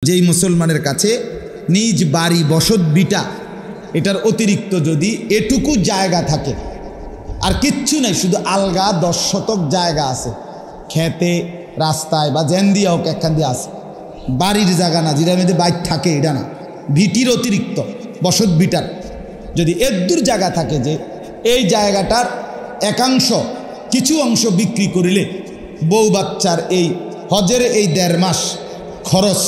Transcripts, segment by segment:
যেই মুসলমানের কাছে নিজ বাড়ি বসত বিটা এটার অতিরিক্ত যদি এটুকু জায়গা থাকে, আর কিচ্ছু নাই, শুধু আলগা 10 শতক জায়গা আছে, খেতে রাস্তায় বা জেন দিয়া হোক একখান দিয়ে আছে, বাড়ির জায়গা না, যেটার মধ্যে বাইক থাকে এটা না, ভিটির অতিরিক্ত বসত বিটার যদি এদ্দুর জায়গা থাকে যে এই জায়গাটার একাংশ কিছু অংশ বিক্রি করিলে বউ বাচ্চার এই হজের এই 1.5 মাস খরচ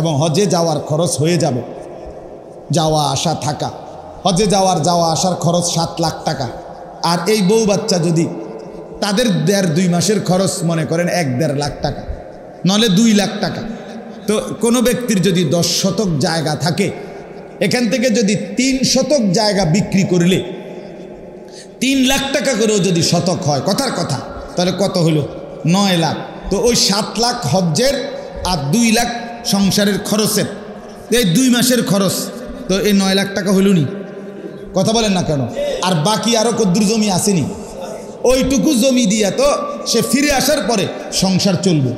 এবং হজে যাওয়ার খরচ হয়ে যাবে, যাওয়া আসা থাকা, হজে যাওয়া আসার খরচ 7 লাখ টাকা, আর এই বউ বাচ্চা যদি তাদের 1.5-2 মাসের খরচ মনে করেন 1-1.5 লাখ টাকা, নলে 2 লাখ টাকা। তো কোনো ব্যক্তির যদি 10 শতক জায়গা থাকে, এখান থেকে যদি 3 শতক জায়গা বিক্রি করলে 3 লাখ টাকা করেও যদি শতক হয়, কথার কথা, তাহলে কত হলো? 9 লাখ। তো ওই 7 লাখ হজ্জের আর 2 লাখ সংসারের খরচের, এই 2 মাসের খরচ, তো এই 9 লাখ টাকা হইল নি? কথা বলেন না কেন? আর বাকি আরও কদ্দুর জমি আসেনি, ওইটুকু জমি দিয়া তো সে ফিরে আসার পরে সংসার চলবে।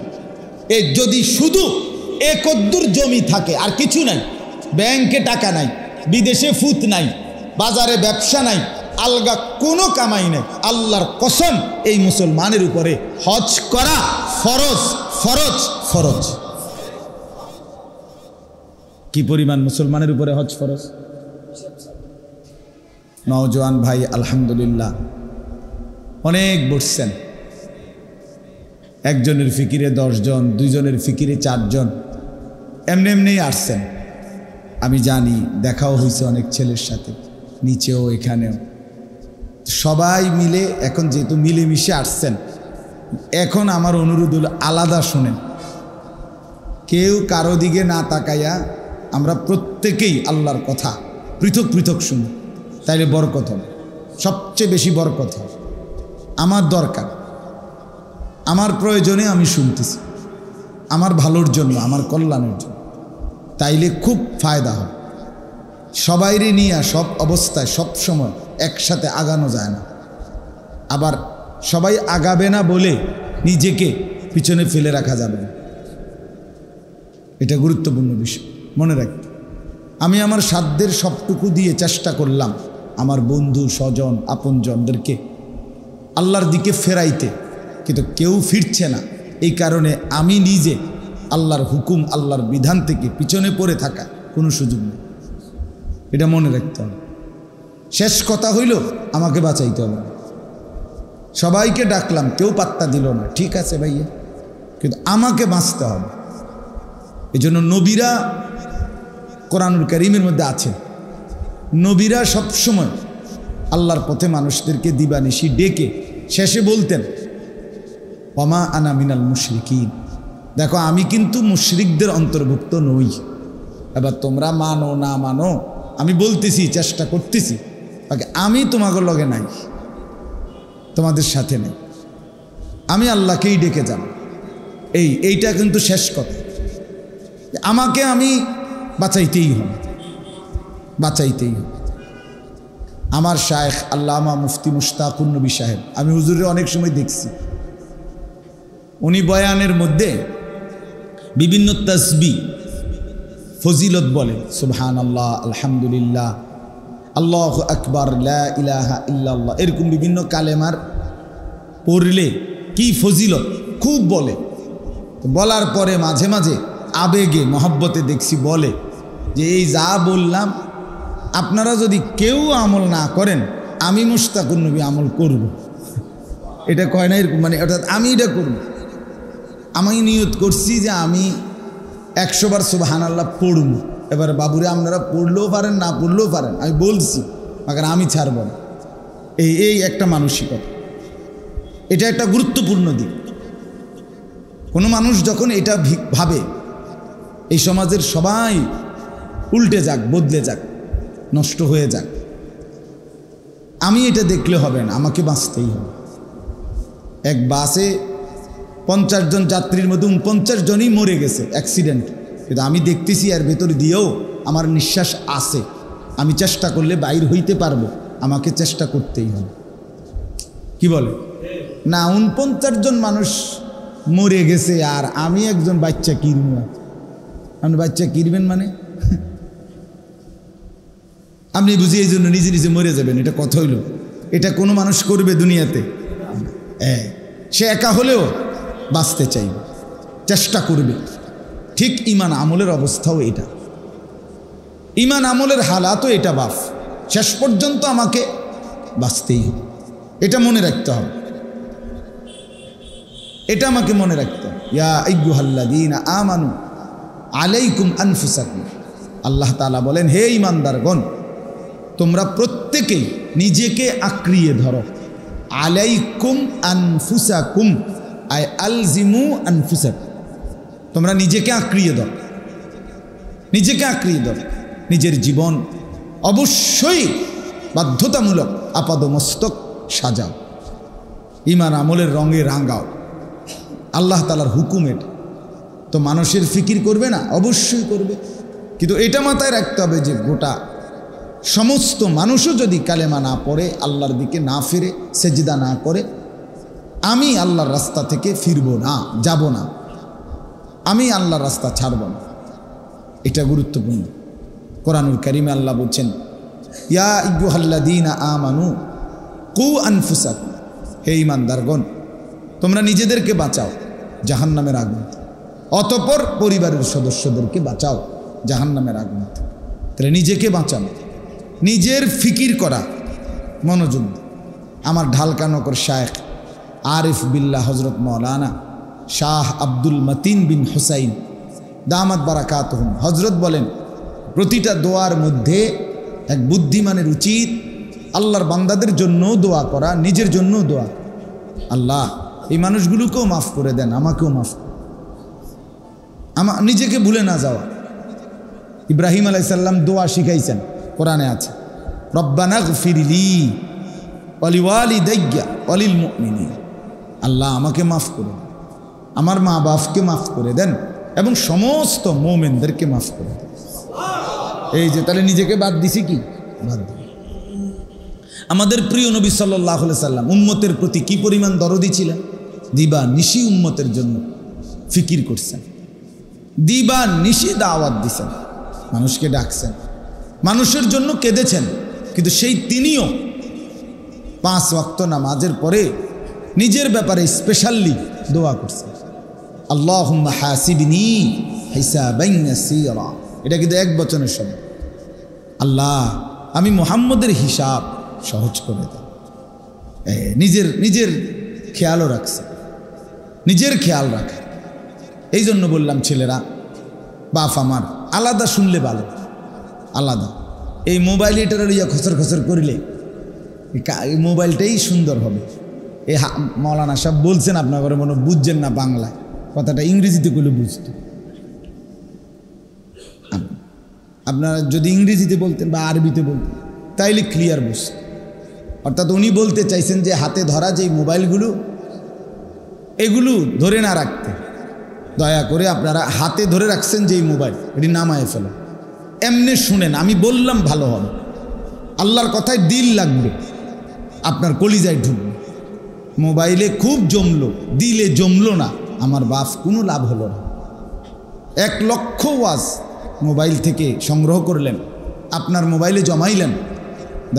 এই যদি শুধু এ কদ্দুর জমি থাকে আর কিছু নাই, ব্যাংকে টাকা নাই, বিদেশে ফুত নাই, বাজারে ব্যবসা নাই, আলগা কোনো কামাই নেই, আল্লাহর কসম এই মুসলমানের উপরে হজ করা ফরজ ফরজ ফরজ। কি পরিমাণ মুসলমানের উপরে হজ ফরজ? নওজোয়ান ভাই আলহামদুলিল্লাহ অনেক বসছেন, একজনের ফিকিরে 10 জন, 2 জনের ফিকিরে 4 জন, এমনি এমনিই আসছেন। আমি জানি, দেখাও হয়েছে অনেক ছেলের সাথে, নিচেও এখানেও, সবাই মিলে এখন যেহেতু মিলেমিশে আসছেন, এখন আমার অনুরোধ হলো আলাদা শোনেন, কেউ কারো দিকে না তাকাইয়া আমরা প্রত্যেকেই আল্লাহর কথা পৃথক পৃথক শুনি, তাইলে বরকত হবে, সবচেয়ে বেশি বরকত হবে। আমার দরকার, আমার প্রয়োজনে আমি শুনতেছি, আমার ভালোর জন্য, আমার কল্যাণের জন্য, তাইলে খুব ফায়দা হয়। সবাইরে নিয়ে সব অবস্থায় সব সময় একসাথে আগানো যায় না, আবার সবাই আগাবে না বলে নিজেকে পিছনে ফেলে রাখা যাবে না, এটা গুরুত্বপূর্ণ বিষয় মনে রাখতে। আমি আমার সাধ্যের সবটুকু দিয়ে চেষ্টা করলাম আমার বন্ধু স্বজন আপনজনদেরকে আল্লাহর দিকে ফেরাইতে, কিন্তু কেউ ফিরছে না। এই কারণে আমি নিজে আল্লাহর হুকুম আল্লাহর বিধান থেকে পিছনে পড়ে থাকা কোনো সুযোগ নেই, এটা মনে রাখতে হবে। শেষ কথা হইল আমাকে বাঁচাইতে হবে। সবাইকে ডাকলাম, কেউ পাত্তা দিল না, ঠিক আছে ভাইয়া, কিন্তু আমাকে বাঁচতে হবে। এই জন্য নবীরা কোরআনুল কারীমের মধ্যে আছে, নবীরা সবসময় আল্লাহর পথে মানুষদেরকে দিবানিশি ডেকে শেষে বলতেন ওমা আনা মিনাল মুশরিকিন, দেখো আমি কিন্তু মুশরিকদের অন্তর্ভুক্ত নই। এবার তোমরা মানো না মানো, আমি বলতেছি, চেষ্টা করতেছি, আমি তোমাদের লগে নাই, তোমাদের সাথে নেই, আমি আল্লাহকেই ডেকে যাব। এইটা কিন্তু শেষ কথা, আমাকে আমি বাঁচাইতেই হবে, বাঁচাইতেই হবে। আমার শায়েখ আল্লামা মুফতি মুশতাকুন নবী সাহেব, আমি হুজুরের অনেক সময় দেখছি, উনি বয়ানের মধ্যে বিভিন্ন তাসবিহ ফজিলত বলে, সুবহানাল্লাহ, আলহামদুলিল্লাহ, আল্লাহু আকবার, লা ইলাহা ইল্লাল্লাহ, এরকম বিভিন্ন কালেমার পড়লে কি ফজিলত খুব বলে। বলার পরে মাঝে মাঝে আবেগে মহব্বতে দেখছি বলে যে এই যা বললাম আপনারা যদি কেউ আমল না করেন, আমি মুশতাকুন নবী আমল করব। এটা কয় না এরকম, মানে অর্থাৎ আমি এটা করব। আমি নিয়ত করছি যে আমি 100 বার সুবহানাল্লাহ পড়ব। এবার বাবুরে আপনারা পড়লেও পারেন না পড়লেও পারেন, আমি বলছি, মাগার আমি ছাড়ব না। এই একটা মানসিকতা, এটা একটা গুরুত্বপূর্ণ দিক। কোনো মানুষ যখন এটা ভাবে এই সমাজের সবাই উল্টে যাক, বদলে যাক, নষ্ট হয়ে যাক, আমি এটা দেখলে হবে না, আমাকে বাঁচতেই হবে। এক বাসে 50 জন যাত্রীর মধ্যে 49 জনই মরে গেছে অ্যাক্সিডেন্ট, কিন্তু আমি দেখতেছি এর ভেতর দিয়েও আমার নিঃশ্বাস আছে, আমি চেষ্টা করলে বাইর হইতে পারবো, আমাকে চেষ্টা করতেই হবে। কি বলে না, 49 জন মানুষ মরে গেছে আর আমি একজন বাচ্চা কিনবো, আপনি বাচ্চা কিনবেন মানে আপনি বুঝি এই জন্য নিজে নিজে মরে যাবেন, এটা কথা হইল? এটা কোনো মানুষ করবে দুনিয়াতে? সে একা হলেও বাঁচতে চাইবে, চেষ্টা করবে। ঠিক ইমান আমলের অবস্থাও এটা, ইমান আমলের হালাতও এটা। বাপ শেষ পর্যন্ত আমাকে বাঁচতেই হবে, এটা মনে রাখতে হবে, এটা আমাকে মনে রাখতে হবে। ইয়া আইয়ুহাল্লাযীনা আমানু আলাইকুম আনফুসাকুম, আল্লাহ তাআলা বলেন, হে ঈমানদারগণ, তোমরা প্রত্যেকেই নিজেকে আঁকড়িয়ে ধরো। আলাইকুম আনফুসাকুম আই আলজিমু আনফুসাকুম, তোমরা নিজেকে আঁকড়িয়ে ধরো, নিজেকে আঁকড়িয়ে ধরো। নিজের জীবন অবশ্যই বাধ্যতামূলক আপাদমস্তক সাজাও, ঈমান আমলের রঙে রাঙাও। আল্লাহ তাআলার হুকুম এটা। তো মানুষের ফিকির করবে না? অবশ্যই করবে, কিন্তু এটা মাথায় রাখতে হবে যে গোটা সমস্ত মানুষও যদি কালেমা না পড়ে, আল্লাহর দিকে না ফিরে, সেজদা না করে, আমি আল্লাহর রাস্তা থেকে ফিরব না, যাব না, আমি আল্লাহর রাস্তা ছাড়ব না। এটা গুরুত্বপূর্ণ। কোরআনুল কারীমে আল্লাহ বলছেন, ইয়া আইয়ুহাল্লাযীনা আমানু কু আনফুসাকুম, হে ঈমানদারগণ, তোমরা নিজেদেরকে বাঁচাও জাহান্নামের আগুন, অতঃপর পরিবারের সদস্যদেরকে বাঁচাও জাহান্নামের আগুন। তাহলে নিজেকে বাঁচানো, নিজের ফিকির করা, মনোযোগ। আমার ঢালকানগর শায়েখ আরিফ বিল্লাহ হজরত মৌলানা শাহ আব্দুল মতিন বিন হুসাইন দামাত বারাকাতুহুম হজরত বলেন, প্রতিটা দোয়ার মধ্যে এক বুদ্ধিমানের উচিত আল্লাহর বান্দাদের জন্যও দোয়া করা, নিজের জন্যও দোয়া। আল্লাহ এই মানুষগুলোকেও মাফ করে দেন, আমাকেও মাফ করে, নিজেকে ভুলে না যাওয়া। ইব্রাহিম আলাইহিস সালাম দোয়া শিখাইছেন, কোরআনে আছে, রব্বানা গফিরলি ওয়ালিওয়ালিদাইয়া ওয়ালিল মুমিনিন। আল্লাহ আমাকে মাফ করে দেন, আমার মা বাপকে মাফ করে দেন এবং সমস্ত মুমিনদেরকে মাফ করে দেন। এই যে তাহলে নিজেকে বাদ দিছি কি? বাদ দিই। আমাদের প্রিয় নবী সাল্লাল্লাহু আলাইহি সাল্লাম উম্মতের প্রতি কি পরিমাণ দরদি ছিলেন, দিবা নিশি উম্মতের জন্য ফিকির করছেন, দিবা নিশি দাওয়াত দিছেন, মানুষকে ডাকছেন, মানুষের জন্য কেঁদেছেন। কিন্তু সেই তিনিও 5 ওয়াক্ত নামাজের পরে নিজের ব্যাপারে স্পেশালি দোয়া করছেন, আল্লাহুম্মা হাসিবনি হিসাবান ইয়াসীরা। এটা কিন্তু এক বচনের শব্দ। আল্লাহ আমি মুহাম্মদের হিসাব সহজ করে দেন। নিজের খেয়ালও রাখছে, নিজের খেয়াল রাখে। এই জন্য বললাম ছেলেরা, বাপ আমার আলাদা শুনলে ভালো, আলাদা। এই মোবাইল এটার ইয়া খসর খসর করিলে এই মোবাইলটাই সুন্দর হবে। এই মৌলানা সাহেব বলছেন, আপনার ঘরে মনে বুঝছেন না বাংলায়, কথাটা ইংরেজিতে করলে বুঝতো। আপনারা যদি ইংরেজিতে বলতেন বা আরবিতে বলতেন তাইলে ক্লিয়ার বুঝত। অর্থাৎ উনি বলতে চাইছেন যে হাতে ধরা যেই মোবাইলগুলো, এগুলো ধরে না রাখতে, দয়া করে আপনারা হাতে ধরে রাখছেন যেই মোবাইল, এটি নামায় ফেলেন। এমনি শুনেন, আমি বললাম ভালো হবে, আল্লাহর কথায় দিল লাগবে, আপনার কলিজায় ঢুকবে। মোবাইলে খুব জমলো, দিলে জমলো না, আমার বাপ কোনো লাভ হলো না। 1 লক্ষ ওয়াজ মোবাইল থেকে সংগ্রহ করলেন, আপনার মোবাইলে জমাইলেন,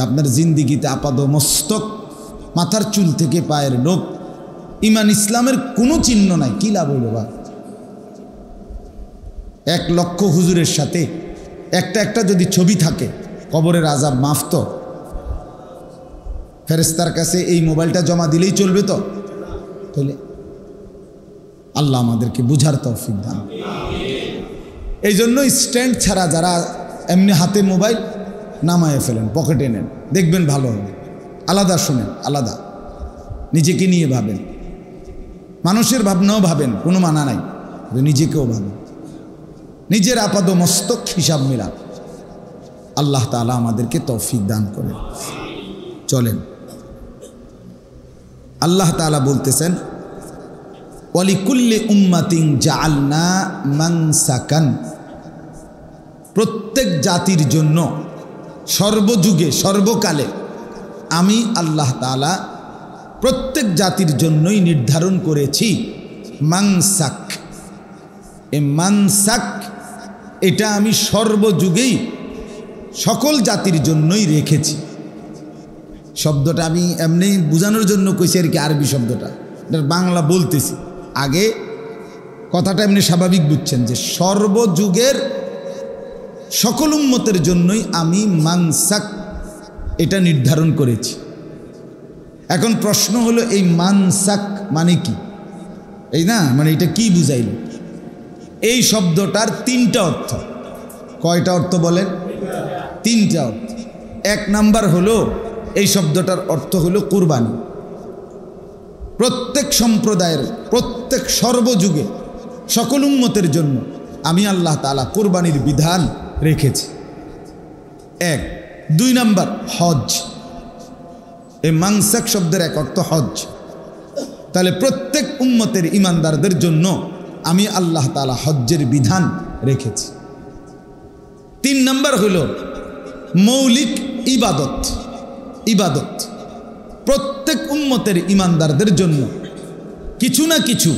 আপনার জিন্দিগিতে আপাদ মস্তক, মাথার চুল থেকে পায়ের নখ, ইমান ইসলামের কোনো চিহ্ন নাই, কি লাভ হইল? বা 1 লক্ষ হুজুরের সাথে একটা যদি ছবি থাকে, কবরের আযাব মাফ তো? ফেরেশতার কাছে এই মোবাইলটা জমা দিলেই চলবে তো? তাহলে আল্লাহ আমাদেরকে বুঝার তৌফিক দান। এই জন্য স্ট্যান্ড ছাড়া যারা এমনি হাতে মোবাইল নামায়ে ফেলেন, পকেটে নেন, দেখবেন ভালো হবে। আলাদা শুনেন, আলাদা নিজেকে নিয়ে ভাবেন, মানুষের ভাবনাও ভাবেন, কোনো মানা নাই, নিজেকেও ভাবেন, নিজের আপাদ মস্তক হিসাব মিলান। আল্লাহ তাআলা আমাদেরকে তৌফিক দান করেন। চলেন, আল্লাহ তাআলা বলতেছেন, ওয়ালিকুল্লি উম্মাতিন জাআলনা মানসাকান, প্রত্যেক জাতির জন্য সর্বযুগে সর্বকালে আমি আল্লাহ তাআলা প্রত্যেক জাতির জন্যই নির্ধারণ করেছি মানসাক। এই মানসাক এটা আমি সর্বযুগেই সকল জাতির জন্যই রেখেছি। শব্দটা আমি এমনি বোঝানোর জন্য কইছি আর কি, আরবি শব্দটা এটা বাংলা বলতেছি, আগে কথাটা এমনি স্বাভাবিক বুঝছেন যে সর্বযুগের সকল উম্মতের জন্যই আমি মানসাক এটা নির্ধারণ করেছি। এখন প্রশ্ন হলো এই মানসাক মানে কি? এই না মানে এটা কি বুঝাইল? এই শব্দটার তিনটা অর্থ। কয়টা অর্থ বলেন? তিনটা অর্থ। এক নাম্বার হলো এই শব্দটার অর্থ হলো কুরবানি। প্রত্যেক সম্প্রদায়ের প্রত্যেক সর্বযুগে সকল উম্মতের জন্য আমি আল্লাহ তাআলা কুরবানির বিধান রেখেছি। এক। দুই নাম্বার হজ। এই মানসাক শব্দের এক অর্থ হজ। তাহলে প্রত্যেক উম্মতের ইমানদারদের জন্য আমি আল্লাহ তাআলা হজ্জের বিধান রেখেছি। তিন নাম্বার হলো মৌলিক ইবাদত। ইবাদত প্রত্যেক উম্মতের ইমানদারদের জন্য কিছু না কিছু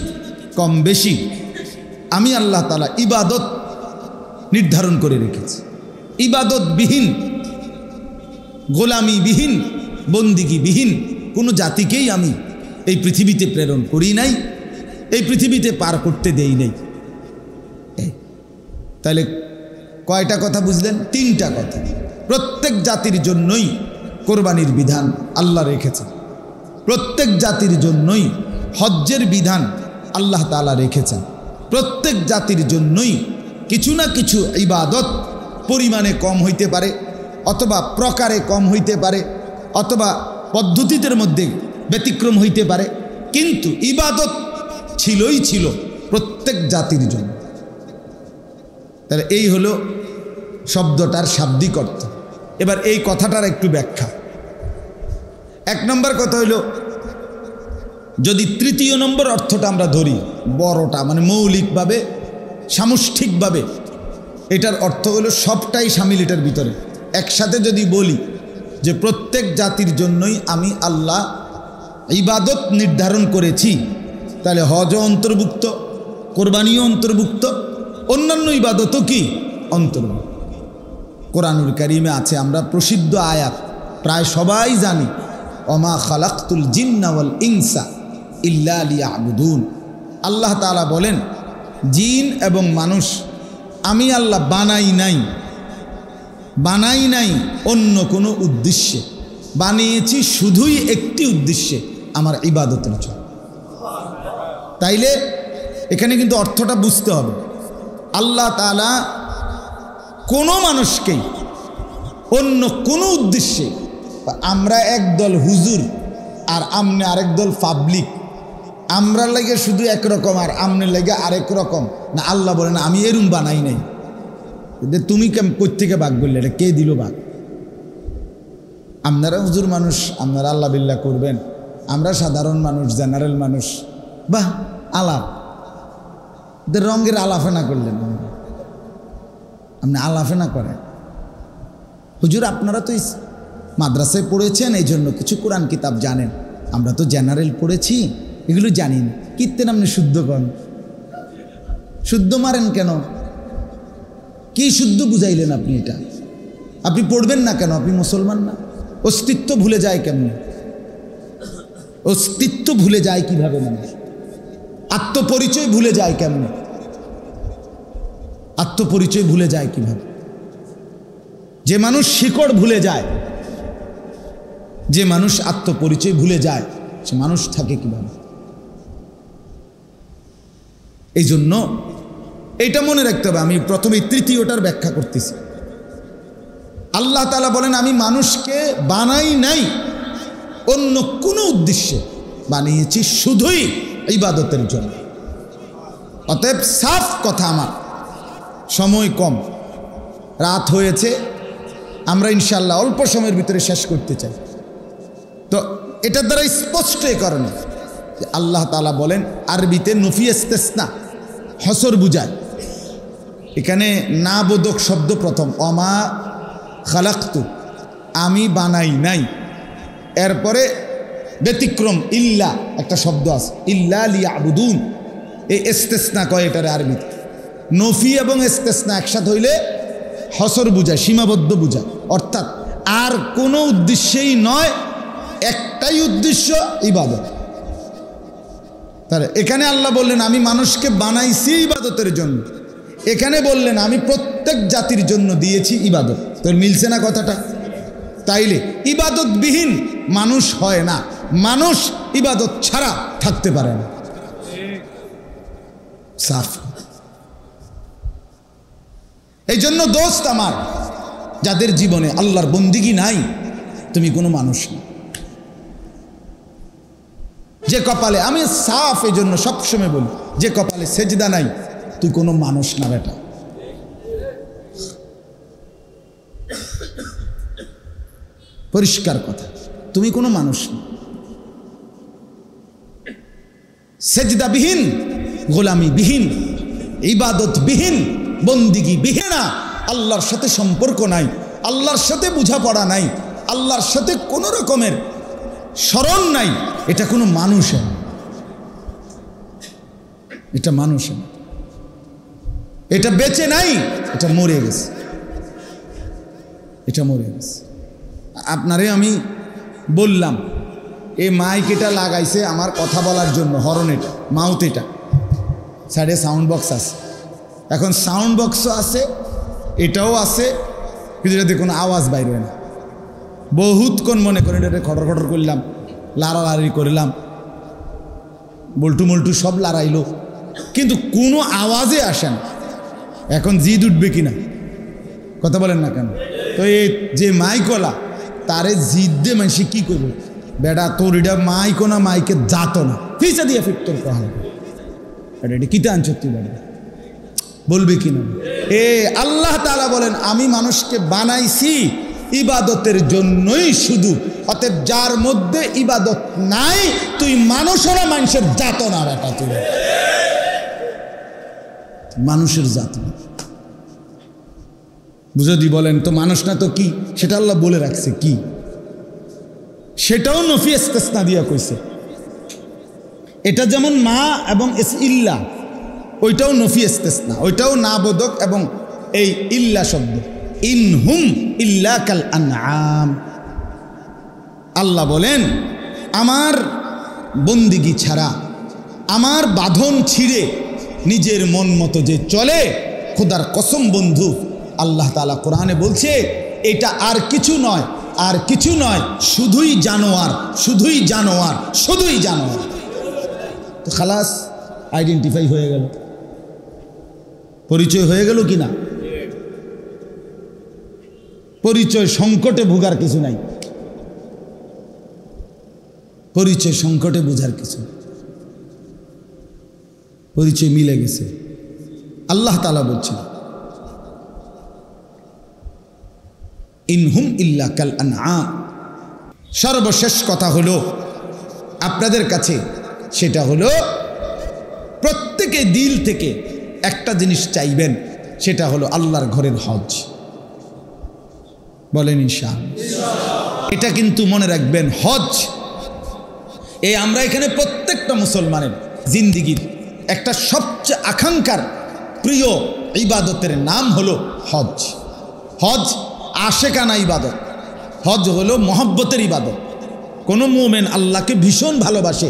কম বেশি আমি আল্লাহ তাআলা ইবাদত নির্ধারণ করে রেখেছি। ইবাদতবিহীন, গোলামিবিহীন, বন্দিগিবিহীন কোনো জাতিকেই আমি এই পৃথিবীতে প্রেরণ করি নাই, এই পৃথিবীতে পার করতে দেই নাই। তাহলে কয়টা কথা বুঝলেন? তিনটা কথা। প্রত্যেক জাতির জন্যই কোরবানির বিধান আল্লাহ রেখেছেন, প্রত্যেক জাতির জন্যই হজ্জের বিধান আল্লাহ তাআলা রেখেছেন, প্রত্যেক জাতির জন্যই কিছু না কিছু ইবাদত পরিমাণে কম হইতে পারে, অথবা প্রকারে কম হইতে পারে, অথবা পদ্ধতিদের মধ্যে ব্যতিক্রম হইতে পারে, কিন্তু ইবাদত ছিলই ছিল প্রত্যেক জাতির জন্য। তাহলে এই হলো শব্দটার শাব্দিক অর্থ। এবার এই কথাটার একটু ব্যাখ্যা। এক নম্বর কথা হইল, যদি তৃতীয় নম্বর অর্থটা আমরা ধরি, বড়টা মানে মৌলিকভাবে সামষ্টিকভাবে, এটার অর্থ হলো সবটাই শামিল এটার ভিতরে। একসাথে যদি বলি যে প্রত্যেক জাতির জন্যই আমি আল্লাহ ইবাদত নির্ধারণ করেছি, তাহলে হজও অন্তর্ভুক্ত, কোরবানিও অন্তর্ভুক্ত, অন্যান্য ইবাদতও কি অন্তর্ভুক্ত। কোরআনুল কারীমে আছে, আমরা প্রসিদ্ধ আয়াত প্রায় সবাই জানি, ওমা খালাকতুল জিন্না ওয়াল ইনসা ইল্লা লিয়াবুদুন। আল্লাহ তাআলা বলেন, জিন এবং মানুষ আমি আল্লাহ বানাই নাই অন্য কোনো উদ্দেশ্যে, বানিয়েছি শুধুই একটি উদ্দেশ্যে, আমার ইবাদতের জন্য। তাইলে এখানে কিন্তু অর্থটা বুঝতে হবে, আল্লাহ তাআলা কোনো মানুষকেই অন্য কোনো উদ্দেশ্যে, আমরা একদল হুজুর আর আমনে আরেক দল পাবলিক, আমরা লাগে শুধু একরকম আর আমনের লাগে আরেক রকম না। আল্লাহ বলেন আমি এরম বানাই নাই। তুমি কোত্থেকে বাঘ বললে? এটা কে দিল বাঘ? আপনারা হুজুর মানুষ, আপনারা আল্লাহ বিল্লাহ করবেন, আমরা সাধারণ মানুষ, জেনারেল মানুষ, বাহ আলাপ রঙের আলাফেনা করলেন। আপনি আলাফেনা করেন, হুজুর আপনারা তো মাদ্রাসায় পড়েছেন, এই জন্য কিছু কোরআন কিতাব জানেন, আমরা তো জেনারেল পড়েছি, এগুলো জানি না। কীর্তেন আপনি শুদ্ধ করেন, শুদ্ধ মারেন কেন? কি শুদ্ধ বুঝাইলেন আপনি? এটা আপনি পড়বেন না কেন? আপনি মুসলমান না? অস্তিত্ব ভুলে যায় কেমনে? অস্তিত্ব ভুলে যায় কিভাবে মানুষ? আত্মপরিচয় ভুলে যায় কেমনে? আত্মপরিচয় ভুলে যায় কিভাবে? যে মানুষ শিকড় ভুলে যায়, যে মানুষ আত্মপরিচয় ভুলে যায়, সে মানুষ থাকে কিভাবে? এই জন্য এইটা মনে রাখতে হবে। আমি প্রথমে তৃতীয়টার ব্যাখ্যা করতেছি। আল্লাহ তাআলা বলেন আমি মানুষকে বানাই নাই অন্য কোনো উদ্দেশ্যে, বানিয়েছি শুধুই ইবাদতের জন্য। অতএব সাফ কথা, আমার সময় কম, রাত হয়েছে, আমরা ইনশাআল্লাহ অল্প সময়ের ভিতরে শেষ করতে চাই। তো এটার দ্বারা স্পষ্ট এ কারণে যে আল্লাহ তাআলা বলেন, আরবিতে নফি ইস্তেসনা হসর বুঝায়। এখানে না বোধক শব্দ প্রথম, অমা খালাকতু আমি বানাই নাই, এরপরে ব্যতিক্রম ইল্লা একটা শব্দ আছে, ইল্লা লিয়াবুদুন, এই ইস্তেসনা কয় এটারে আরবিতে। নফি এবং ইস্তেসনা একসাথে হইলে হসর বুঝায়, সীমাবদ্ধ বুঝায়, অর্থাৎ আর কোনো উদ্দেশ্যেই নয়, একটাই উদ্দেশ্য ইবাদত। তাহলে এখানে আল্লাহ বললেন আমি মানুষকে বানাইছি ইবাদতের জন্য, এখানে বললেন আমি প্রত্যেক জাতির জন্য দিয়েছি ইবাদত। তোর মিলছে না কথাটা? তাইলে ইবাদতবিহীন মানুষ হয় না, মানুষ ইবাদত ছাড়া থাকতে পারে না। সাফ। এই জন্য দোস্ত আমার, যাদের জীবনে আল্লাহর বন্দিগি নাই, তুমি কোনো মানুষ না। যে কপালে, আমি সাফ এই জন্য সবসময় বলি, যে কপালে সেজদা নাই তুই কোনো মানুষ না বেটা। পরিষ্কার কথা, তুমি কোনো মানুষ না। সেজদাবিহীন, গোলামিবিহীন, ইবাদতবিহীন, বন্দিগিবিহীন না, আল্লাহর সাথে সম্পর্ক নাই, আল্লাহর সাথে বোঝাপড়া নাই, আল্লাহর সাথে কোনো রকমের স্মরণ নাই, এটা কোনো মানুষ না। এটা মানুষ না, এটা বেঁচে নাই, এটা মরে গেছে, এটা মরে গেছে। আপনারে আমি বললাম এই মাইক এটা লাগাইছে আমার কথা বলার জন্য, হরন এটা, মাউথ এটা, সাইডে সাউন্ড বক্স আছে। এখন সাউন্ড বক্সও আছে, এটাও আছে, কিন্তু এটাতে কোনো আওয়াজ বাইরে না। বহুতক্ষণ মনে করেন এটা খটর খটর করলাম, লাড়ালাড়ি করলাম, বল্টু মল্টু সব লড়াইলো, কিন্তু কোনো আওয়াজে আসে না। এখন জিদ উঠবে কিনা কথা বলেন না কেন? তো এই যে মাইকওয়ালা তারে জিদ দিয়ে মানুষ কি করবো? বেটা তোর এটা মাইকো না, মাইকে যাতো না, ফিসা দিয়ে ফিরতর কহা এটা কিতে আনছ তুই বেটা, বলবি কিনা? আল্লাহ তাআলা বলেন আমি মানুষকে বানাইছি ইবাদতের জন্যই শুধু, অতএব যার মধ্যে ইবাদত নাই তুই মানুষও না, মানুষের জাত না বেটা, তুই মানুষের জাত না। বুঝদি বলেন তো মানুষ না তো কি? সেটা আল্লাহ বলে রাখছে কি, সেটাও নফি ইস্তেসনা দিয়া কইছে। এটা যেমন মা এবং ইল্লা, ওইটাও নফি ইস্তেসনা, ওইটাও না বোধক এবং এই ইল্লা শব্দ, ইনহুম ইল্লা কাল আনআম। আল্লাহ বলেন আমার বন্দিগি ছাড়া, আমার বাঁধন ছিঁড়ে নিজের মন মতো যে চলে, খোদার কসম বন্ধু, আল্লাহ তাআলা কোরআনে বলছে এটা আর কিছু নয়, আর কিছু নয়, শুধুই জানোয়ার, শুধুই জানোয়ার, শুধুই জানোয়ার। তো খালাস, আইডেন্টিফাই হয়ে গেল, পরিচয় হয়ে গেল কি না? পরিচয় সংকটে ভোগার কিছু নাই, পরিচয় সংকটে বোঝার কিছু, পরিচয় মিলে গেছে। আল্লাহ তাআলা বলছেন ইনহুম ইল্লা কাল আনআম। সর্বশেষ কথা হলো আপনাদের কাছে, সেটা হলো প্রত্যেকে দিল থেকে একটা জিনিস চাইবেন, সেটা হলো আল্লাহর ঘরের হজ। বলেন ইনশাআল্লাহ। এটা কিন্তু মনে রাখবেন, হজ আমরা এখানে প্রত্যেকটা মুসলমানের জিন্দিগির একটা সবচেয়ে আকাঙ্ক্ষার প্রিয় ইবাদতের নাম হলো হজ। হজ আশেকানা ইবাদত, হজ হলো মহব্বতের ইবাদত। কোনো মুমিন আল্লাহকে ভীষণ ভালোবাসে,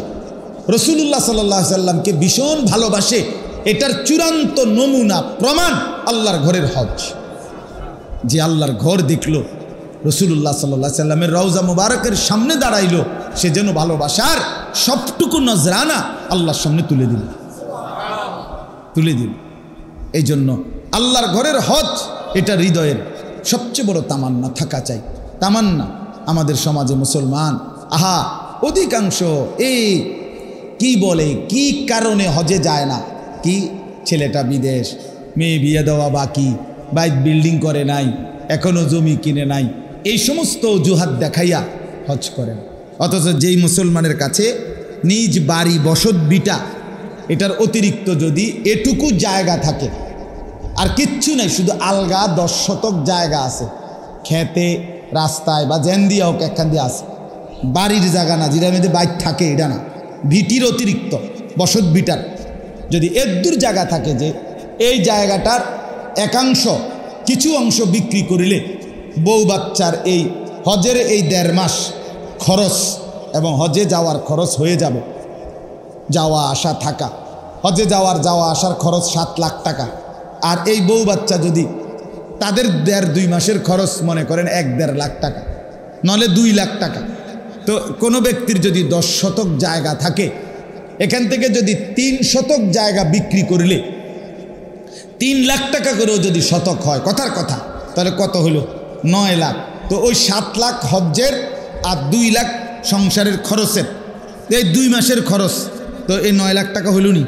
রাসূলুল্লাহ সাল্লাল্লাহু আলাইহি সাল্লামকে ভীষণ ভালোবাসে, এটার চূড়ান্ত নমুনা প্রমাণ আল্লাহর ঘরের হজ। যে আল্লাহর ঘর দেখলো, রাসূলুল্লাহ সাল্লাল্লাহু আলাইহি সাল্লামের রওজা মুবারকের সামনে দাঁড়াইলো, সে যেন ভালোবাসার সবটুকু নজরানা আল্লাহর সামনে তুলে দিল, তুলে দিল। এই জন্য আল্লাহর ঘরের হজ এটা হৃদয়ের সবচেয়ে বড় তামান্না থাকা চাই। তামান্না আমাদের সমাজে মুসলমান অধিকাংশ কি বলে, কি কারণে হজে যায় না? কি ছেলেটা বিদেশ, মেয়ে বিয়ে দেওয়া বাকি, বাইক বিল্ডিং করে নাই, এখনো জমি কিনে নাই, এই সমস্ত অজুহাত দেখাইয়া হজ করেন। অথচ যেই মুসলমানের কাছে নিজ বাড়ি বসত বিটা, এটার অতিরিক্ত যদি এটুকু জায়গা থাকে, আর কিচ্ছু নাই, শুধু আলগা 10 শতক জায়গা আছে, খেতে রাস্তায় বা জেন দিয়া হোক একখান দিয়ে আছে, বাড়ির জায়গা না, যেটার মধ্যে বাইক থাকে এটা না, ভিটির অতিরিক্ত বসত বিটার যদি এর দূর জায়গা থাকে যে এই জায়গাটার একাংশ কিছু অংশ বিক্রি করিলে বউ বাচ্চার এই হজের এই 1.5 মাস খরচ এবং হজে যাওয়ার খরচ হয়ে যাবে। যাওয়া আসা থাকা, হজে যাওয়া আসার খরচ 7 লাখ টাকা। আর এই বউ বাচ্চা যদি তাদের 1.5-2 মাসের খরচ মনে করেন 1-1.5 লাখ টাকা, নলে 2 লাখ টাকা। তো কোনো ব্যক্তির যদি 10 শতক জায়গা থাকে, এখান থেকে যদি 3 শতক জায়গা বিক্রি করলে 3 লাখ টাকা করেও যদি শতক হয়, কথার কথা, তাহলে কত হলো? 9 লাখ। তো ওই 7 লাখ হজ্জের আর 2 লাখ সংসারের খরচের, এই 2 মাসের খরচ, তো এই 9 লাখ টাকা হইল নি?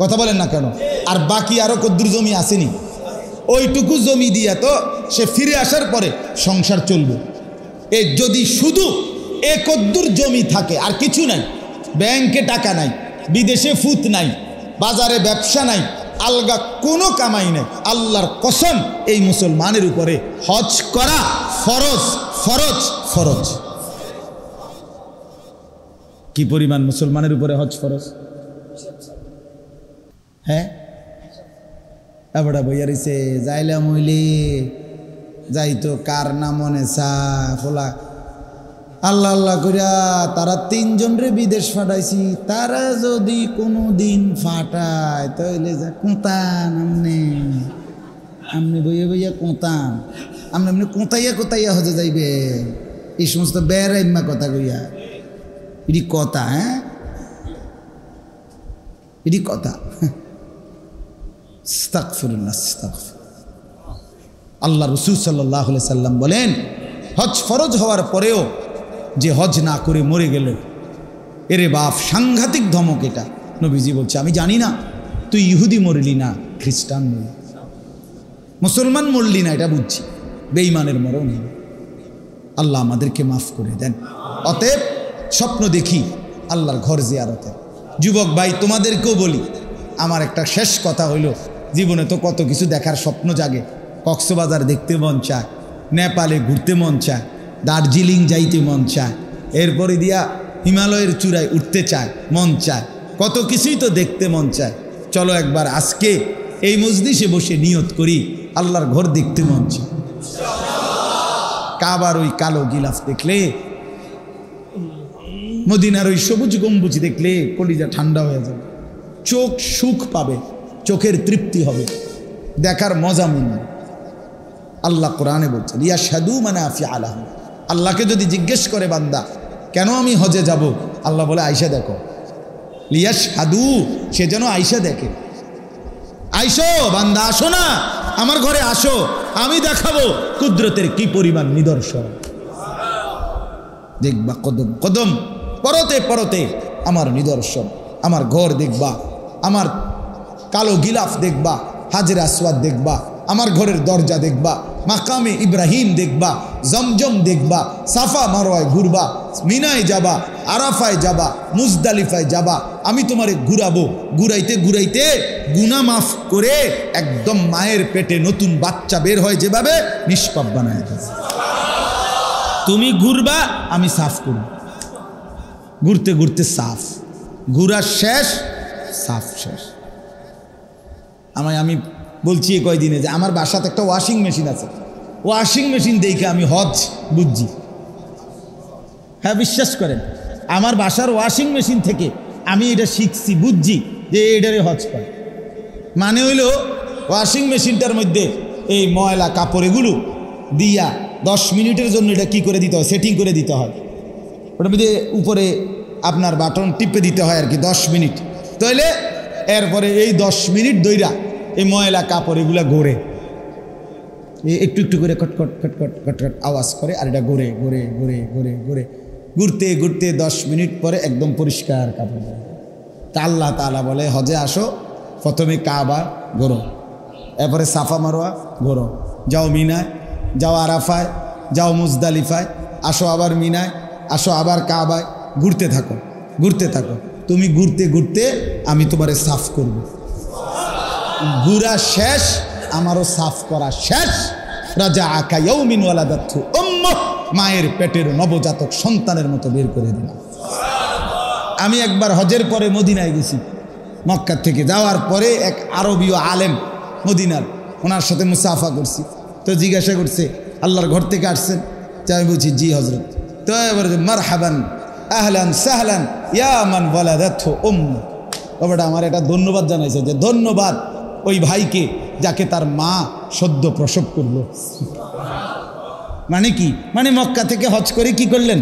কথা বলেন না কেন? আর বাকি আরও কদ্দুর জমি আসেনি, ওইটুকু জমি দিয়া তো সে ফিরে আসার পরে সংসার চলবে। এই যদি শুধু এ কদ্দুর জমি থাকে আর কিছু নাই, ব্যাংকে টাকা নাই, বিদেশে ফুত নাই, বাজারে ব্যবসা নাই, আলগা কোনো কামাই নেই, আল্লাহর কসম এই মুসলমানের উপরে হজ করা ফরজ ফরজ ফরজ। কি পরিমাণ মুসলমানের উপরে হজ ফরজ? হ্যাঁ, এবড়া বইয়া রইছে, যাইলাম হইলে যাইতো কার না মনে চা ফোলা, আল্লাহ আল্লাহ করিয়া তারা 3 জনরে বিদেশ ফাটাইছি, তারা যদি কোনো দিন ফাটায় তাহলে যা কোঁতান আমনে বইয়া বইয়া কোঁতান, আমনে কোঁতাইয়া হজে যাইবে। এই সমস্ত বেড়াইম্মা কথা কইয়া এটি কথা, হ্যাঁ এটি কথা। আস্তাগফিরুল্লাহ, আল্লাহ রাসূল সাল্লাল্লাহু আলাইহি সাল্লাম বলেন, হজ ফরজ হওয়ার পরেও যে হজ না করে মরে গেল, এরে বাপ সাংঘাতিক ধমক এটা। নবীজি বলছে, আমি জানি না তুই ইহুদি মরলি না খ্রিস্টান মরলি, মুসলমান মরলি না, এটা বুঝছি, বেঈমানের মরণ। আল্লাহ আমাদেরকে মাফ করে দেন। অতএব স্বপ্ন দেখি আল্লাহর ঘর জিয়ারতে। যুবক ভাই, তোমাদেরকেও বলি, আমার একটা শেষ কথা হইল, জীবনে তো কত কিছু দেখার স্বপ্ন জাগে। কক্সবাজার দেখতে মন চায়, নেপালে ঘুরতে মন চায়, দার্জিলিং যাইতে মন চায়, এরপরে দিয়া হিমালয়ের চূড়ায় উঠতে চায়, মন চায়, কত কিছুই তো দেখতে মন চায়। চলো একবার আজকে এই মজলিসে বসে নিয়ত করি, আল্লাহর ঘর দেখতে মন চায়। কাবার ওই কালো গিলাফ দেখলে, মদিনার ওই সবুজ গম্বুজ দেখলে কলিজা ঠান্ডা হয়ে যাবে, চোখ সুখ পাবে, চোখের তৃপ্তি হবে, দেখার মজা মিলবে। আল্লাহ কোরআনে বলছেন, ইয়াশহাদু মানাফিআ লাহুম। আল্লাহকে যদি জিজ্ঞেস করে বান্দা কেন আমি হজে যাব, আল্লাহ বলে আয়সা দেখো। লিয়াশহাদু, সে যেন আয়সা দেখে। আইসো বান্দা, আসো না আমার ঘরে, আসো, আমি দেখাবো কুদরতের কি পরিমাণ নিদর্শন। দেখবা কদম কদম, পরতে পরতে আমার নিদর্শন, আমার ঘর দেখবা, আমার কালো গিলাফ দেখবা, হাজরে আসওয়াদ দেখবা, আমার ঘরের দরজা দেখবা, মাকামে ইব্রাহিম দেখবা, জমজম দেখবা, সাফা মারওয়ায় ঘুরবা, মিনায় যাবা, আরাফায় যাবা, মুজদালিফায় যাবা, আমি তোমারে ঘুরাবো, ঘুরাইতে ঘুরাইতে গুনাহ মাফ করে একদম মায়ের পেটে নতুন বাচ্চা বের হয় যেভাবে, নিষ্পাপ বানায় দেব। তুমি ঘুরবা, আমি সাফ করব, ঘুরতে ঘুরতে সাফ, ঘুরা শেষ, সাফ শেষ। আমি বলছি এই কয়দিনে যে আমার বাসাতে একটা ওয়াশিং মেশিন আছে, ওয়াশিং মেশিন দেখে আমি হজ বুঝছি। হ্যাঁ, বিশ্বাস করেন, আমার বাসার ওয়াশিং মেশিন থেকে আমি এটা শিখছি, বুঝছি যে এটারে হজ করে। মানে হইল ওয়াশিং মেশিনটার মধ্যে এই ময়লা কাপড় এগুলো দিয়া 10 মিনিটের জন্য এটা কি করে দিতে হয়, সেটিং করে দিতে হয়। ওটার মধ্যে উপরে আপনার বাটন টিপে দিতে হয় আর কি, 10 মিনিট। তাইলে এরপরে এই 10 মিনিট ধইরা এই ময়লা কাপড় এগুলা ঘোরে, একটু একটু করে কটকট কটকট কটকট আওয়াজ করে, আর এটা ঘোরে ঘোরে ঘোরে ঘোরে ঘোরে, ঘুরতে ঘুরতে 10 মিনিট পরে একদম পরিষ্কার কাপড়। তা আল্লাহ তাআলা বলে, হজে আসো, প্রথমে কাবা ঘোরো, এরপরে সাফা মারোয়া ঘোরো, যাও মিনায়, যাও আরাফায়, যাও মুজদালিফায়, আসো আবার মিনায়, আসো আবার কাবায়, ঘুরতে থাকো ঘুরতে থাকো। তুমি ঘুরতে ঘুরতে আমি তোমারে সাফ করব। ঘুরা শেষ, আমারও সাফ করা শেষ। রাজা আকা ইয়াউমিন ওয়ালাদাতহু উম্মুহ, মায়ের পেটের নবজাতক সন্তানের মতো বের করে দিলাম। আমি একবার হজের পরে মদিনায় গেছি, মক্কা থেকে যাওয়ার পরে এক আরবীয় আলেম মদিনার, ওনার সাথে মুসাফা করছি। তো জিজ্ঞাসা করছে আল্লাহর ঘর থেকে আসছেন? তো আমি বলছি জি হজরত। তো এবার মারহাবান আহলান সাহলান ইয়া মান ওয়ালাদাতহু উম্মু। বাবাটা আমার এটা ধন্যবাদ জানাইছে যে ধন্যবাদ ওই ভাইকে যাকে তার মা সদ্য প্রসব করলো। মানে কি? মানে মক্কা থেকে হজ করে কি করলেন?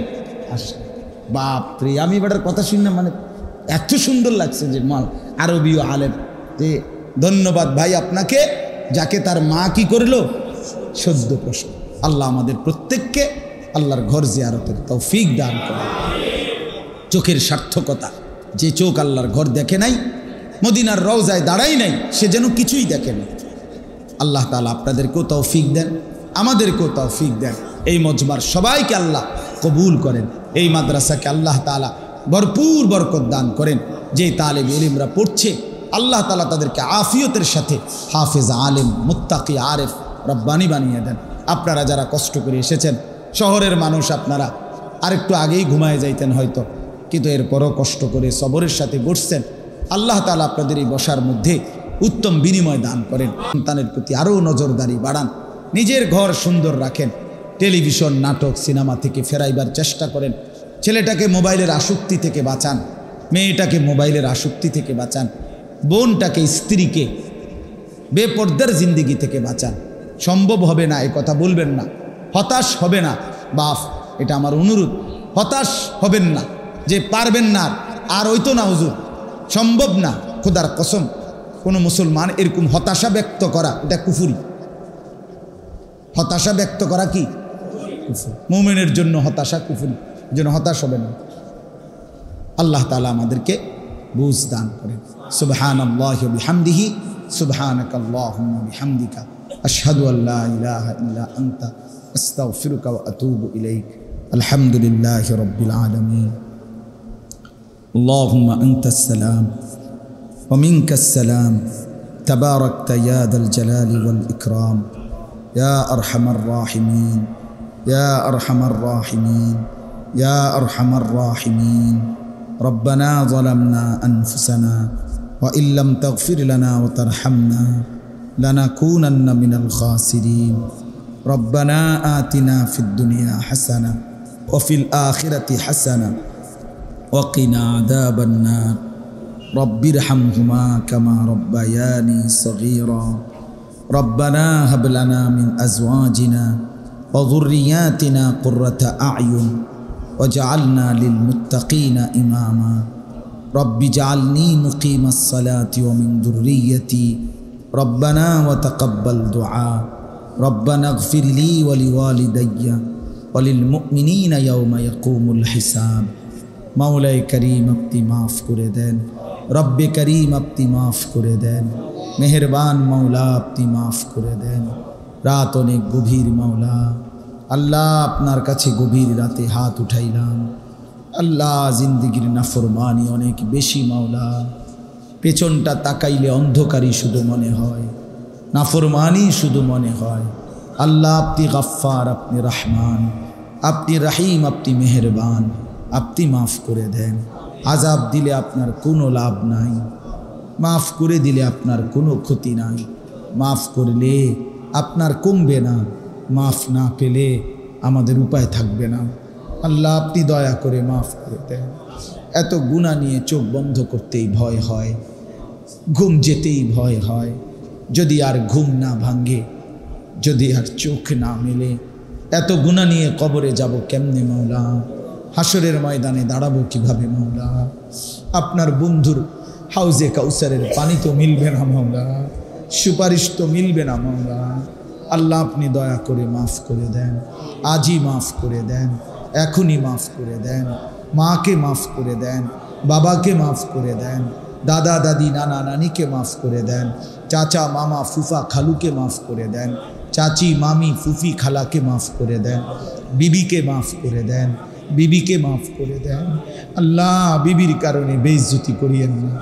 বাপরে, আমি এবারের কথা শুনলে মানে এত সুন্দর লাগছে যে আরবীয় আলেম, যে ধন্যবাদ ভাই আপনাকে যাকে তার মা কি করলো? সদ্য প্রসব। আল্লাহ আমাদের প্রত্যেককে আল্লাহর ঘর জিয়ারতের তৌফিক দান করে। চোখের সার্থকতা, যে চোখ আল্লাহর ঘর দেখে নাই, মদিনার রওজায় দাঁড়াই নাই, সে যেন কিছুই দেখে না। আল্লাহ তাআলা আপনাদেরকেও তৌফিক দেন, আমাদেরকেও তৌফিক দেন। এই মজমার সবাইকে আল্লাহ কবুল করেন, এই মাদ্রাসাকে আল্লাহ তাআলা ভরপুর বরকত দান করেন। যে তালেব ইলমরা পড়ছে আল্লাহ তাআলা তাদেরকে আফিয়তের সাথে হাফেজ, আলেম, মুত্তাকি, আরেফ, রব্বানি বানিয়ে দেন। আপনারা যারা কষ্ট করে এসেছেন, শহরের মানুষ, আপনারা আরেকটু আগেই ঘুমায় যাইতেন হয়তো, কিন্তু এরপরও কষ্ট করে সবরের সাথে বসছেন। আল্লাহ তাআলা আপনাদের এই বসার মধ্যে উত্তম বিনিময় দান করেন। সন্তানের প্রতি আরও নজরদারি বাড়ান, নিজের ঘর সুন্দর রাখেন। টেলিভিশন, নাটক, সিনেমা থেকে ফেরাইবার চেষ্টা করেন। ছেলেটাকে মোবাইলের আসক্তি থেকে বাঁচান, মেয়েটাকে মোবাইলের আসক্তি থেকে বাঁচান, বোনটাকে, স্ত্রীকে বেপর্দার জিন্দিগি থেকে বাঁচান। সম্ভব হবে না এ কথা বলবেন না, হতাশ হবে না বাপ, এটা আমার অনুরোধ। হতাশ হবেন না যে পারবেন না, আর হইতো না হুজুর, সম্ভব না। খোদার কসম, কোনো মুসলমান এরকম হতাশা ব্যক্ত করা এটা কুফরি। হতাশা ব্যক্ত করা কি কুফরি? মুমিনের জন্য হতাশা কুফরি, যেন হতাশ হবে না। আল্লাহ তাআলা আমাদেরকে বুঝ দান করেন। সুবহানাল্লাহি ওয়া বিহামদিহি, সুবহানাকাল্লাহুম্মা বিহামদিকা, আশহাদু আল্লা ইলাহা ইল্লা আনতা, আস্তাগফিরুকা ওয়া আতুবু ইলাইক। আলহামদুলিল্লাহি রাব্বিল আলামিন। আল্লাহুম্মা আনতাস সালাম ওয়া মিনকাস সালাম, তাবারাকতা ইয়া যাল জালালি ওয়াল ইকরাম, ইয়া আরহামার রাহিমিন, ইয়া আরহামার রাহিমিন, ইয়া আরহামার রাহিমিন। ربنا ظلمنا أنفسنا وإن لم تغفر لنا وترحمنا لنكونن من الخاسرين. ربنا آتنا في الدنيا حسنة وفي الآخرة حسنة وقنا عذاب النار. رب ارحمهما كما ربياني صغيرا. ربنا هب لنا من أزواجنا وذرياتنا قرة أعين وجعلنا للمتقين إماما. رب اجعلني مقيم الصلاة ومن ذريتي ربنا وتقبل دعاء. ربنا اغفر لي ولوالدي وللمؤمنين يوم يقوم الحساب. مولاي كريم আপনি মাফ করে দেন, রব্বে করিম আপনি মাফ করে দেন, মেহেরবান মাওলা আপনি মাফ করে দেন। রাত অনেক গভীর মাওলা, আল্লাহ আপনার কাছে গভীর রাতে হাত উঠাইলাম। আল্লাহ জিন্দিগির নাফরমানি অনেক বেশি মাওলা, পেছনটা তাকাইলে অন্ধকারই শুধু মনে হয়, নাফরমানি শুধু মনে হয়। আল্লাহ আপনি গফফার, আপনি রহমান, আপনি রহিম, আপনি মেহেরবান, আপনি মাফ করে দেন। আযাব দিলে আপনার কোনো লাভ নাই, মাফ করে দিলে আপনার কোনো ক্ষতি নাই। মাফ করলে আপনার কমবে না, মাফ না পেলে আমাদের উপায় থাকবে না। আল্লাহ আপনি দয়া করে মাফ করে দেন। এত গুনাহ নিয়ে চোখ বন্ধ করতেই ভয় হয়, ঘুম যেতেই ভয় হয়। যদি আর ঘুম না ভাঙ্গে, যদি আর চোখ না মেলে, এত গুনাহ নিয়ে কবরে যাব কেমনে মাওলা? হাসরের ময়দানে দাঁড়াবো কিভাবে মাওলা? আপনার বন্ধুর হাউজে কাউসারের পানি তো মিলবে না মাওলা, সুপারিশ তো মিলবে না মাওলা। আল্লাহ আপনি দয়া করে মাফ করে দেন, আজই মাফ করে দেন, এখনই মাফ করে দেন। মাকে মাফ করে দেন, বাবাকে মাফ করে দেন, দাদা দাদি নানা নানিকে মাফ করে দেন, চাচা মামা ফুফা খালুকে মাফ করে দেন, চাচি মামি ফুফি খালাকে মাফ করে দেন, বিবিকে মাফ করে দেন, বিবিকে মাফ করে দেন। আল্লাহ বিবির কারণে বেইজ্জতি করিয়েন না,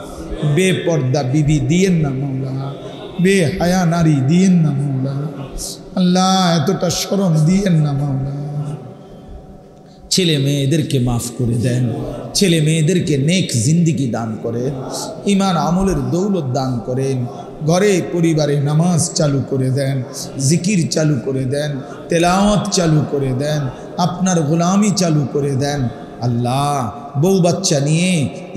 বেপর্দা বিবি দিয়েন না মাওলা, বেহায়া নারী দিয়েন না মাওলা। আল্লাহ এতটা শরম দিয়েন না মাওলা। ছেলে মেয়েদেরকে মাফ করে দেন, ছেলে মেয়েদেরকে নেক জিন্দিগি দান করেন, ঈমান আমলের দৌলত দান করেন, ঘরে পরিবারে নামাজ চালু করে দেন, জিকির চালু করে দেন, তেলাওয়াত চালু করে দেন, আপনার গোলামি চালু করে দেন। আল্লাহ বউ বাচ্চা নিয়ে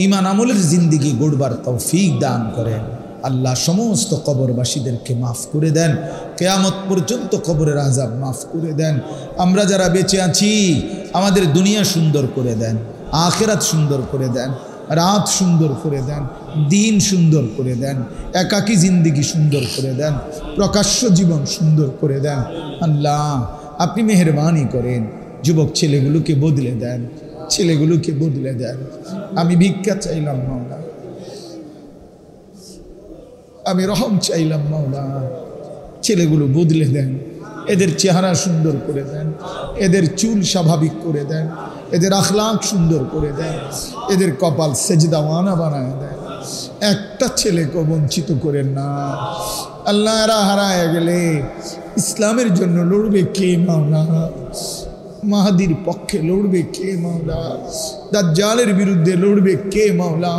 ঈমান আমলের জিন্দিগি গড়বার তৌফিক দান করেন। আল্লাহ সমস্ত কবরবাসীদেরকে মাফ করে দেন, কিয়ামত পর্যন্ত কবরের আযাব মাফ করে দেন। আমরা যারা বেঁচে আছি আমাদের দুনিয়া সুন্দর করে দেন, আখিরাত সুন্দর করে দেন, রাত সুন্দর করে দেন, দিন সুন্দর করে দেন, একাকী জিন্দিগি সুন্দর করে দেন, প্রকাশ্য জীবন সুন্দর করে দেন। আল্লাহ আপনি মেহেরবানি করেন, যুবক ছেলেগুলোকে বদলে দেন, ছেলেগুলোকে বদলে দেন। আমি ভিক্ষা চাইলাম মাওলা, আমি রহম চাইলাম মাওলা, ছেলেগুলো বদলে দেন, এদের চেহারা সুন্দর করে দেন, এদের চুল স্বাভাবিক করে দেন, এদের আখলাক সুন্দর করে দেন, এদের কপাল সেজদাওয়ানা বানায় দেন। একটা ছেলেকে বঞ্চিত করেন না আল্লাহ। এরা হারায় গেলে ইসলামের জন্য লড়বে কে মাওলা? মাহাদির পক্ষে লড়বে কে মাওলা? দাজ্জালের বিরুদ্ধে লড়বে কে মাওলা?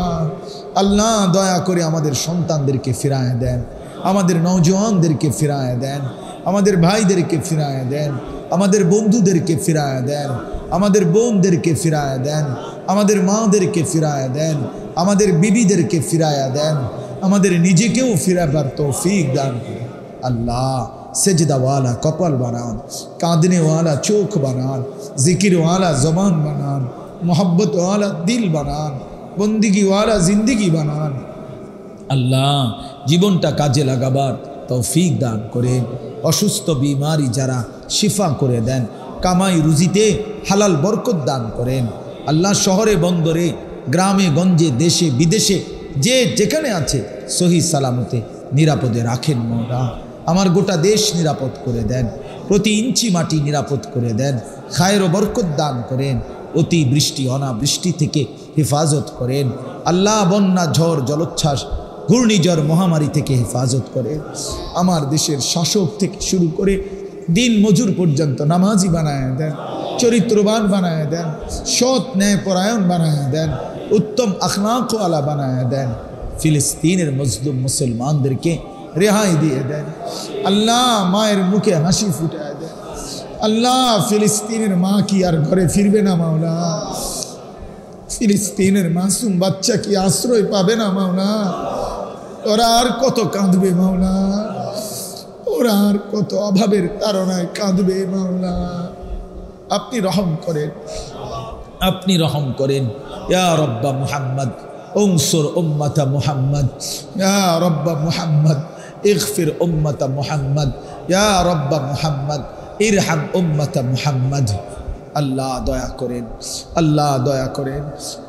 আল্লাহ দয়া করে আমাদের সন্তানদেরকে ফিরায় দেন, আমাদের নওজওয়ানদেরকে ফিরায় দেন, আমাদের ভাইদেরকে ফিরায় দেন, আমাদের বন্ধুদেরকে ফিরায় দেন, আমাদের বোনদেরকে ফিরায় দেন, আমাদের মাদেরকে ফিরায় দেন, আমাদের বিবিদেরকে ফিরায় দেন, আমাদের নিজেকেও ফিরাবার তৌফিক দান করেন। আল্লাহ সেজদাওয়ালা কপাল বানান, কাঁদনেওয়ালা চোখ বানান, জিকিরওয়ালা জবান বানান, মোহব্বতওয়ালা দিল বানান, বন্দিগিওয়ালা জিন্দিগি বানান। আল্লাহ জীবনটা কাজে লাগাবার তৌফিক দান করে, অসুস্থ বিমারি যারা শিফা করে দেন, কামাই রুজিতে হালাল বরকত দান করেন। আল্লাহ শহরে বন্দরে গ্রামে গঞ্জে দেশে বিদেশে যে যেখানে আছে সহি সালামতে নিরাপদে রাখেন মওলা। আমার গোটা দেশ নিরাপদ করে দেন, প্রতি ইঞ্চি মাটি নিরাপদ করে দেন, খায়ের ও বরকত দান করেন, অতি বৃষ্টি অনাবৃষ্টি থেকে হেফাজত করেন। আল্লাহ বন্যা ঝড় জলোচ্ছ্বাস ঘূর্ণিঝড় মহামারী থেকে হেফাজত করেন। আমার দেশের শাসক থেকে শুরু করে দিন মজুর পর্যন্ত নামাজি বানায় দেন, চরিত্রবান বানায় দেন, সৎ ন্যায় পরায়ণ বানায় দেন, উত্তম আখলাকওয়ালা বানায় দেন। ফিলিস্তিনের মজলুম মুসলমানদেরকে রেহাই দিয়ে দেন। আল্লাহ মায়ের মুখে হাসি ফুটায় দেন। আল্লাহ ফিলিস্তিনের মা কি আর ঘরে ফিরবে না মাওলা? ফিলিস্তিনের মাসুম বাচ্চা কি আশ্রয় পাবে না মাওলা? ওরা আর কত কাঁদবে মাওলা, ওরা আর কত অভাবের তাড়নায় কাঁদবে মাওলা। আপনি রহম করেন, আপনি রহম করেন। ইয়া রব্বা মুহাম্মদ উনসুর উম্মাতা মুহাম্মদ, ইয়া রব্বা মুহাম্মদ ইগফির উম্মাতা মুহাম্মদ, ইয়া রব্বা মুহাম্মদ ইরহাম উম্মাতা মুহাম্মদ। আল্লাহ দয়া করেন, আল্লাহ দয়া করেন,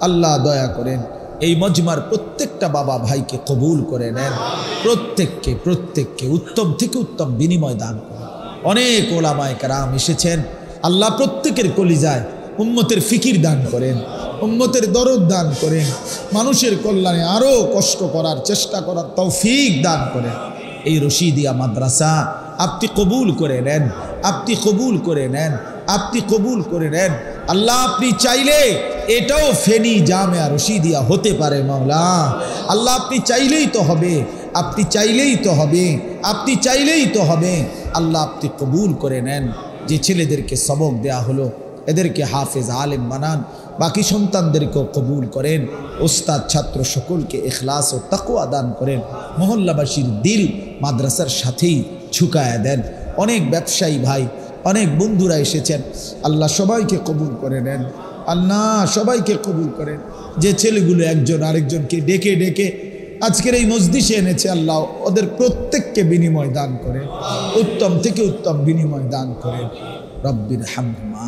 আল্লাহ দয়া করেন। এই মজমার প্রত্যেকটা বাবা ভাইকে কবুল করে নেন, প্রত্যেককে উত্তম থেকে উত্তম বিনিময় দান করেন। অনেক ওলামায়ে কেরাম এসেছেন, আল্লাহ প্রত্যেকের কলিজায় উম্মতের ফিকির দান করেন, উম্মতের দরদ দান করেন, মানুষের কল্যাণে আরও কষ্ট করার চেষ্টা করার তৌফিক দান করেন। এই রশিদিয়া মাদ্রাসা আপনি কবুল করে নেন, আপনি কবুল করে নেন, আপনি কবুল করে নেন। আল্লাহ আপনি চাইলে এটাও ফেনী জামিয়া রশিদিয়া হতে পারে মাওলা। আল্লাহ আপনি চাইলেই তো হবে, আপনি চাইলেই তো হবে, আপনি চাইলেই তো হবে। আল্লাহ আপনি কবুল করে নেন। যে ছেলেদেরকে সবক দেয়া হলো এদেরকে হাফেজ আলেম বানান, বাকি সন্তানদেরকেও কবুল করেন। ওস্তাদ ছাত্র সকলকে ইখলাস ও তাকওয়া দান করেন। মহল্লাবাসীর দিল মাদ্রাসার সাথেই ঝুঁকায়া দেন। অনেক ব্যবসায়ী ভাই, অনেক বন্ধুরা এসেছেন, আল্লাহ সবাইকে কবুল করে নেন। আল্লাহ সবাইকে কবুল করেন। যে ছেলেগুলো একজন আরেকজনকে ডেকে ডেকে আজকের এই মজলিসে এনেছে, আল্লাহ ওদের প্রত্যেককে বিনিময় দান করে, উত্তম থেকে উত্তম বিনিময় দান করেন। রব্বির হামহুমা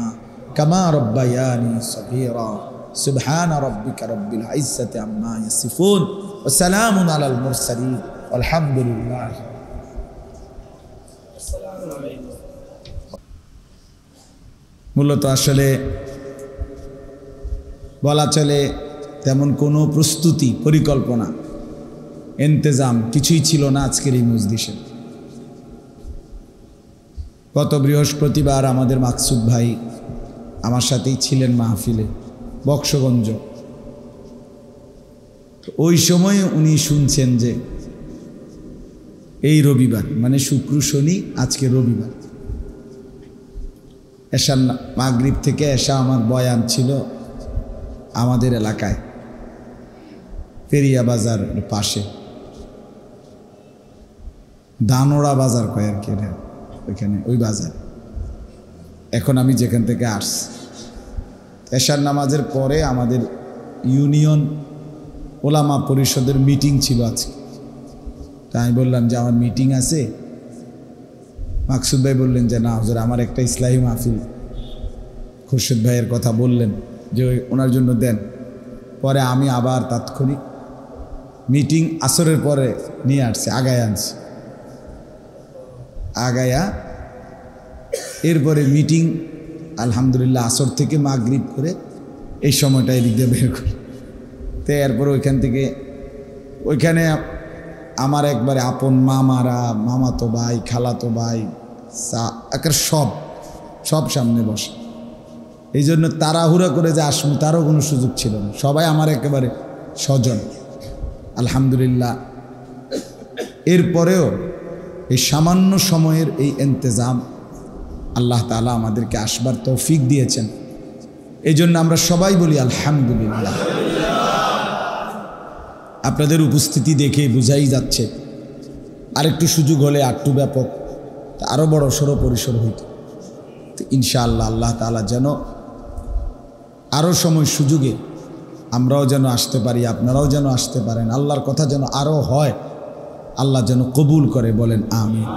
কামা রব্বায়ানি সগীরা। সুবহান রাব্বিকা রব্বিল ইজ্জাতি আম্মা ইয়াসিফুন ওয়া সালামুন আলাল মুরসালিন আলহামদুলিল্লাহ। মূলত আসলে বলা চলে তেমন কোনো প্রস্তুতি পরিকল্পনা ইন্তেজাম কিছুই ছিল না আজকের এই মজলিসে। গত বৃহস্পতিবার আমাদের মাকসুদ ভাই আমার সাথেই ছিলেন মাহফিলে বক্সগঞ্জ। ওই সময় উনি শুনছেন যে এই রবিবার মানে শুক্র শনি, আজকে রবিবার, এশা মাগরিব থেকে এশা আমার বয়ান ছিল আমাদের এলাকায় পেরিয়া বাজার পাশে, দানোড়া বাজার কয় আর কি, ওইখানে ওই বাজার। এখন আমি যেখান থেকে আসছি, এশার নামাজের পরে আমাদের ইউনিয়ন ওলামা পরিষদের মিটিং ছিল আজকে। তাই আমি বললাম যে আমার মিটিং আছে। মাকসুদ ভাই বললেন যে না হুজুর, আমার একটা ইসলাহি মাহফিল, খুরশেদ ভাইয়ের কথা বললেন যে ওনার জন্য দেন। পরে আমি আবার তাৎক্ষণিক মিটিং আসরের পরে নিয়ে আসছি, আগায় আনছি, আগায়া এরপরে মিটিং আলহামদুলিল্লাহ আসর থেকে মাগরিব করে এই সময়টা এদিক দিয়ে বের করি। তো এরপরে ওইখান থেকে ওইখানে আমার একবারে আপন মামারা, মামাতো ভাই, খালাতো ভাই, একের সব সামনে বসে। এই জন্য তাড়াহুড়া করে যে আসবো তারও কোনো সুযোগ ছিল না, সবাই আমার একেবারে স্বজন আলহামদুলিল্লাহ। এরপরেও এই সামান্য সময়ের এই ইন্তজাম আল্লাহ তাআলা আমাদেরকে আসবার তৌফিক দিয়েছেন। এই জন্য আমরা সবাই বলি আলহামদুলিল্লাহ। আপনাদের উপস্থিতি দেখে বোঝাই যাচ্ছে আরেকটু সুযোগ হলে আরেকটু ব্যাপক, আরও বড় সড়ো পরিসর হইত। তো ইনশাআল্লাহ আল্লাহ তাআলা যেন আরও সময় সুযোগে আমরাও যেন আসতে পারি, আপনারাও যেন আসতে পারেন, আল্লাহর কথা যেন আরও হয়, আল্লাহ যেন কবুল করে, বলেন আমিন।